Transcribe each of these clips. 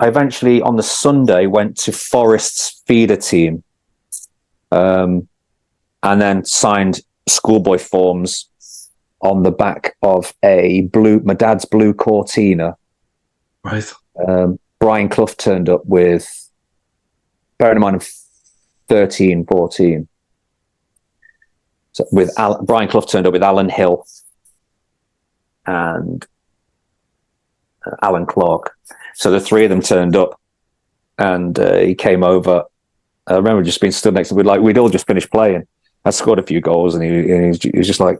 I eventually, on the Sunday, went to Forest's feeder team, and then signed schoolboy forms on the back of my dad's blue Cortina. Right. Brian Clough turned up with, bearing in mind, 13, 14. So Brian Clough turned up with Alan Hill and Alan Clark. So the three of them turned up, and he came over. I remember just being stood next to him. We'd all just finished playing. I scored a few goals, and he was just like,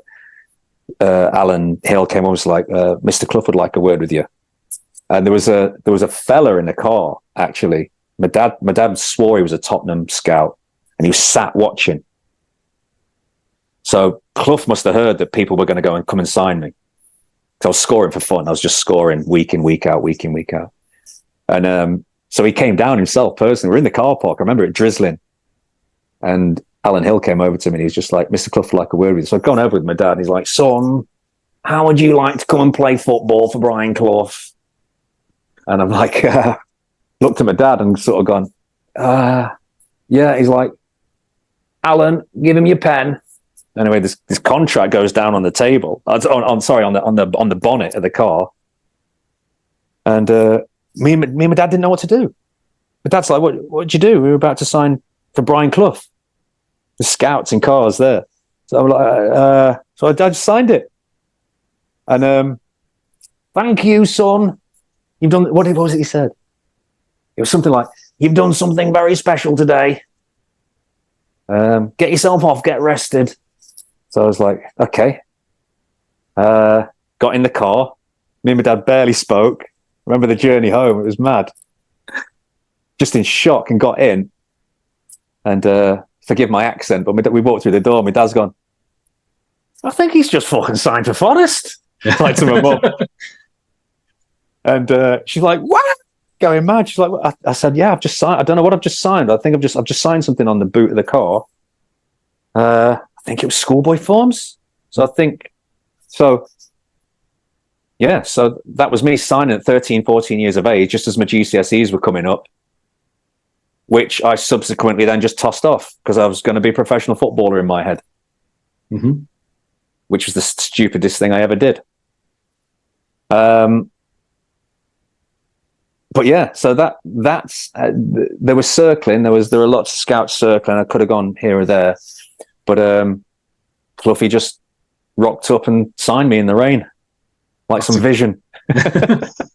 Alan Hill came on, was like, Mr. Clough would like a word with you. And there was a fella in the car, actually. My dad swore he was a Tottenham scout, and he was sat watching. So Clough must have heard that people were going to go and come and sign me. Because I was scoring for fun. I was just scoring week in, week out. And so he came down himself personally. We're in the car park. I remember it drizzling. And Alan Hill came over to me, and he's just like, Mr. Clough would like a word with you. So I've gone over with my dad, and he's like, son, how would you like to come and play football for Brian Clough? And I'm like, looked at my dad and sort of gone, yeah. He's like, Alan, give him your pen. Anyway, this contract goes down on the table. On the bonnet of the car. And me and my dad didn't know what to do. My dad's like, what'd you do? We were about to sign for Brian Clough. The scouts in cars there. So I'm like, so I just signed it. And thank you, son. You've done, what was it he said? It was something like, you've done something very special today. Get yourself off, get rested. So I was like, okay. Got in the car. Me and my dad barely spoke. Remember the journey home, it was mad. Just in shock, and got in. And forgive my accent, but we walked through the door. My dad's gone, I think he's just fucking signed for Forest. Like to my mum. And she's like, what? Going mad. She's like, I said, yeah, I've just signed. I don't know what I've just signed. I think I've just signed something on the boot of the car. I think it was schoolboy forms. So yeah, so that was me signing at 13, 14 years of age, just as my GCSEs were coming up, which I subsequently then just tossed off because I was going to be a professional footballer in my head, which was the stupidest thing I ever did. But yeah, so that's there was circling. There were lots of scouts circling. I could have gone here or there, but Cloughie just rocked up and signed me in the rain, like some vision.